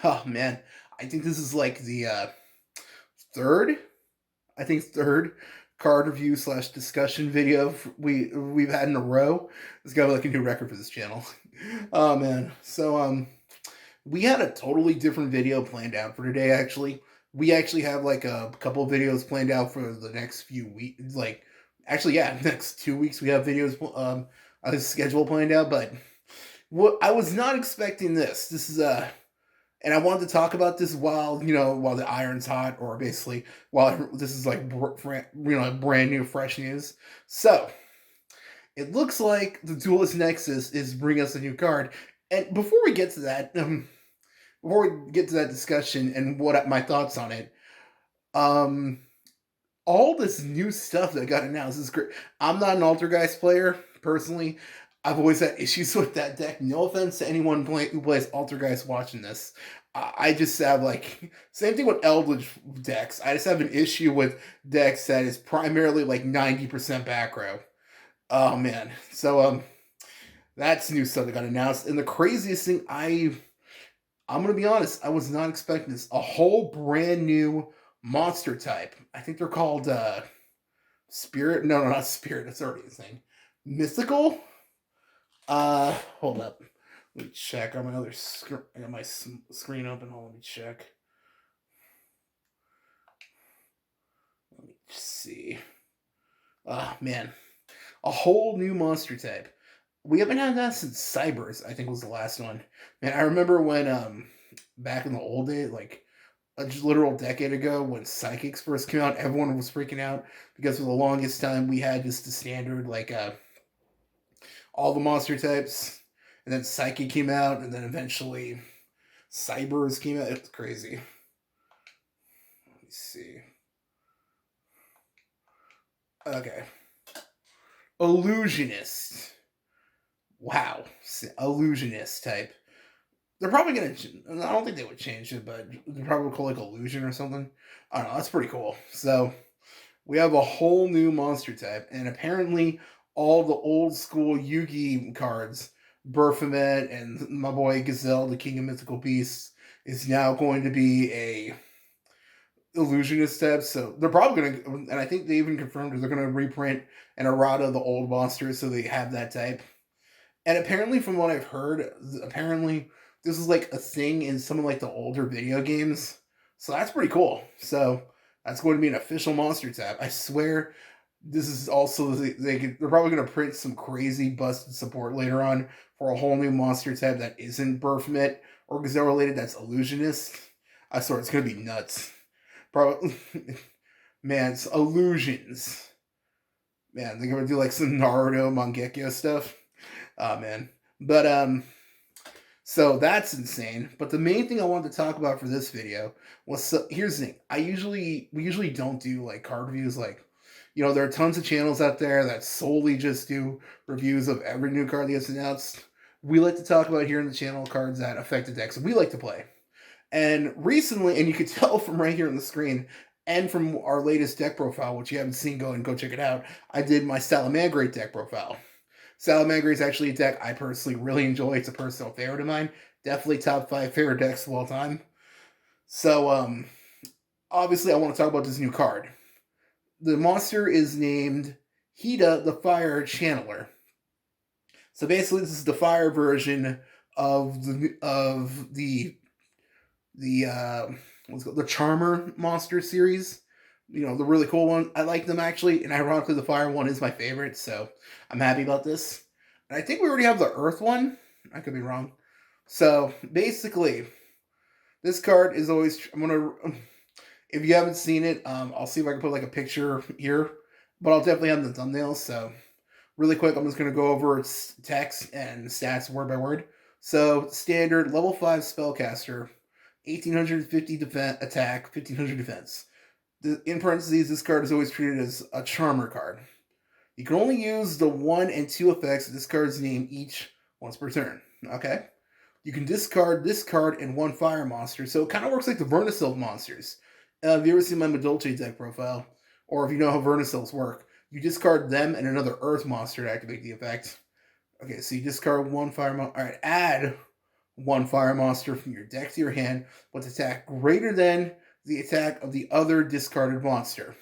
Oh man, I think this is like the third, third card review slash discussion video we've had in a row. It's got to be like a new record for this channel. Oh man, we had a totally different video planned out for today. Actually, we actually have like a couple of videos planned out for the next few weeks. Like, actually, yeah, next 2 weeks we have videos a schedule planned out. But what I was not expecting this. This is and I wanted to talk about this while while the iron's hot, or basically while this is like brand new, fresh news. So it looks like the Duelist Nexus is bringing us a new card. And before we get to that, before we get to that discussion and what my thoughts on it, um, all this new stuff that got announced is great. I'm not an Altergeist player personally. I've always had issues with that deck. No offense to anyone who plays Altergeist watching this. I just have like same thing with Eldritch decks. I just have an issue with decks that is primarily like 90% back row. Oh man. That's new stuff that got announced. And the craziest thing I'm gonna be honest, I was not expecting this. A whole brand new monster type. I think they're called Spirit. No, not Spirit. That's already a thing. Mythical. Hold up. Let me check on my other screen. I got my screen open. Hold on, let me check. Let me see. Ah, man. A whole new monster type. We haven't had that since Cybers, I think was the last one. Man, I remember when back in the old days, like a literal decade ago, when Psychics first came out, everyone was freaking out because for the longest time we had just the standard like all the monster types, and then Psychic came out, and then eventually Cybers came out. It's crazy. Let me see. Okay, Illusionist. Wow, Illusionist type. They're probably gonna. I don't think they would change it, but they're probably call like illusion or something. I don't know. That's pretty cool. So we have a whole new monster type, and apparently all the old school Yugi cards, Baphomet and my boy Gazelle, the King of Mythical Beasts, is now going to be a illusionist type. So they're probably gonna, and I think they even confirmed that they're gonna reprint an errata of the old monsters so they have that type. And apparently, from what I've heard, apparently this is like a thing in some of like the older video games. So that's pretty cool. So that's going to be an official monster tab. I swear, this is also they're probably going to print some crazy busted support later on for a whole new monster tab that isn't Baphomet or Gazelle related. That's illusionist. I swear it's going to be nuts. Probably, man, it's illusions. Man, they're going to do like some Naruto Mangekyo stuff. Oh man. But so that's insane. But the main thing I wanted to talk about for this video was here's the thing. We usually don't do like card reviews like there are tons of channels out there that solely just do reviews of every new card that gets announced. We like to talk about here in the channel cards that affect the decks we like to play. And recently, and you could tell from right here on the screen, and from our latest deck profile, which you haven't seen, go check it out. I did my Salamangreat deck profile. Salamangreat is actually a deck I personally really enjoy. It's a personal favorite of mine. Definitely top 5 favorite decks of all time. So, obviously, I want to talk about this new card. The monster is named Hida the Fire Channeler. So basically, this is the fire version of the Charmer monster series. The really cool one. I like them actually, and ironically, the fire one is my favorite, so I'm happy about this. And I think we already have the earth one. I could be wrong. So basically, this card is always. I'm gonna. If you haven't seen it, I'll see if I can put like a picture here, but I'll definitely have the thumbnails. So really quick, I'm just gonna go over its text and stats word by word. So standard level 5 spellcaster, 1850 defense attack, 1500 defense. In parentheses, this card is always treated as a Charmer card. You can only use the 1 and 2 effects of this card's name each once per turn. Okay? You can discard this card and 1 fire monster, so it kind of works like the Vernasil monsters. If you ever seen my Medolce deck profile, or if you know how Vernasils work, you discard them and another earth monster to activate the effect. Okay, so you discard 1 fire monster. Alright, add one fire monster from your deck to your hand with attack greater than the attack of the other discarded monster.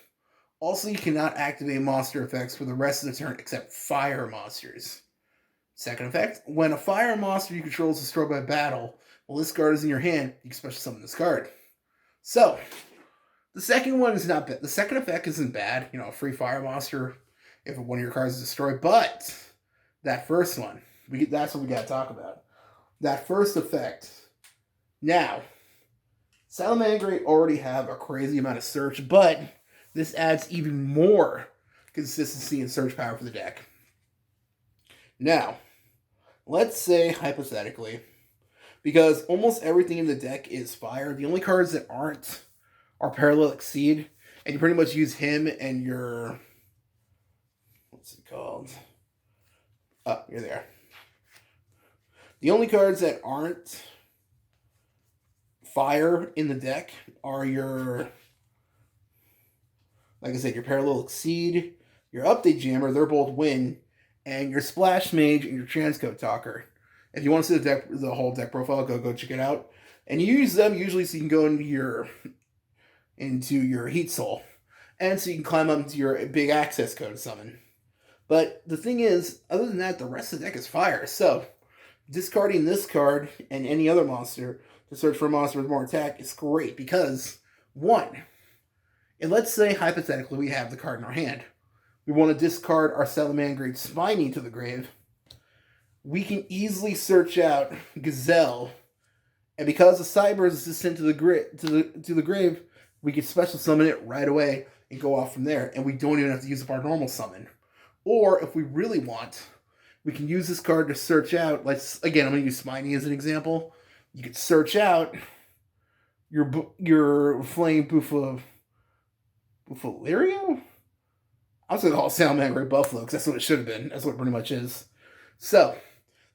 Also, you cannot activate monster effects for the rest of the turn except fire monsters. Second effect, when a fire monster you control is destroyed by battle, while this card is in your hand, you can special summon this card. So, the second one is not bad. The second effect isn't bad, a free fire monster if one of your cards is destroyed, but that first one, that's what we got to talk about. That first effect. Now, Salamangreat already have a crazy amount of search, but this adds even more consistency and search power for the deck. Now, let's say, hypothetically, because almost everything in the deck is fire, the only cards that aren't are Parallel Exceed, and you pretty much use him and your... What's it called? Oh, you're there. The only cards that aren't fire in the deck are your... Like I said, your Parallel Exceed, your Update Jammer, they're both win, and your Splash Mage and your Transcode Talker. If you want to see the whole deck profile, go check it out. And you use them usually so you can go into your Heat Soul. And so you can climb up into your big access code summon. But the thing is, other than that, the rest of the deck is fire. So, discarding this card and any other monster to search for a monster with more attack is great. Because, one, and let's say, hypothetically, we have the card in our hand. We want to discard our Salamangreat Spiny to the grave. We can easily search out Gazelle. And because the Cyber is sent to the grave, we can special summon it right away and go off from there. And we don't even have to use up our normal summon. Or, if we really want, we can use this card to search out, like, again, I'm going to use Spiny as an example. You could search out your Flame Buffalerio? I was going to call it Salamangreat Buffalo, because that's what it should have been. That's what it pretty much is. So,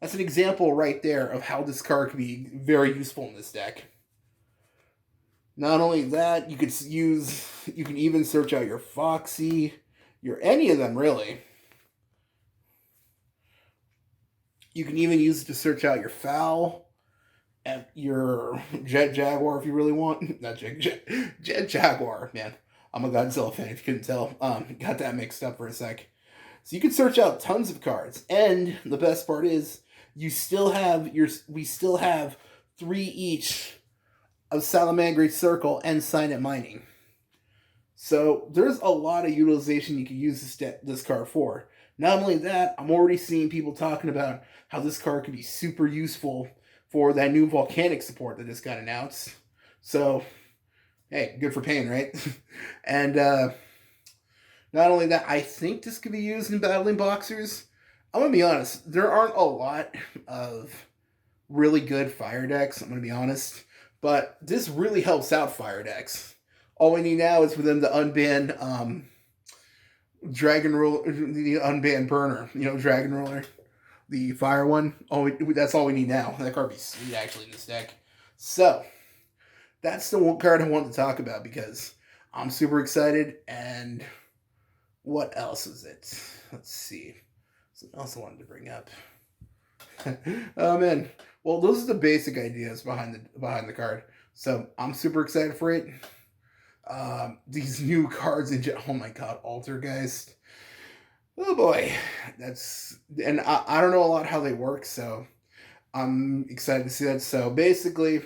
that's an example right there of how this card can be very useful in this deck. Not only that, you can even search out your Foxy, any of them, really. You can even use it to search out your Fowl, and your Jet Jaguar if you really want. Not Jet Jaguar, man. I'm a Godzilla fan if you couldn't tell. Got that mixed up for a sec. So you can search out tons of cards. And the best part is, we still have 3 each of Salamangreat Circle and Signet Mining. So there's a lot of utilization you can use this card for. Not only that, I'm already seeing people talking about how this card could be super useful for that new volcanic support that just got announced. So, hey, good for pain, right? And not only that, I think this could be used in battling boxers. I'm going to be honest, there aren't a lot of really good fire decks, I'm going to be honest. But this really helps out fire decks. All we need now is for them to unban Dragon Ruler, the unban Burner, Dragon Ruler, the fire one. That's all we need now. That card would be sweet, actually, in this deck. So, that's the one card I wanted to talk about because I'm super excited. And what else is it? Let's see. Something else I wanted to bring up. Oh, man. Well, those are the basic ideas behind the card. So, I'm super excited for it. These new cards oh my god, Altergeist. Oh boy, and I don't know a lot how they work, so I'm excited to see that. So basically,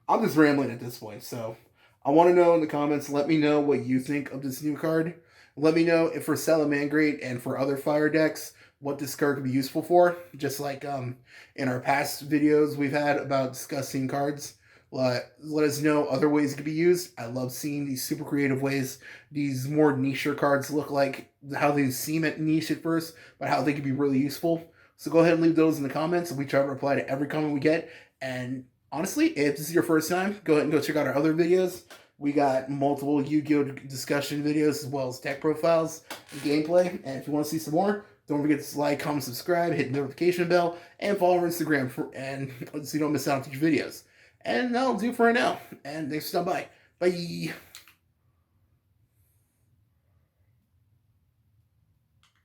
I'm just rambling at this point. So I want to know in the comments. Let me know what you think of this new card. Let me know if for Salamangreat and for other fire decks, what this card could be useful for. Just like in our past videos we've had about discussing cards. Let us know other ways it could be used. I love seeing these super creative ways these more niche cards look like, how they seem at niche at first, but how they could be really useful. So go ahead and leave those in the comments, and we try to reply to every comment we get. And honestly, if this is your first time, go ahead and go check out our other videos. We got multiple Yu-Gi-Oh! Discussion videos as well as deck profiles and gameplay. And if you want to see some more, don't forget to like, comment, subscribe, hit the notification bell, and follow our Instagram so you don't miss out on future videos. And that'll do for right now. And thanks for stopping by. Bye.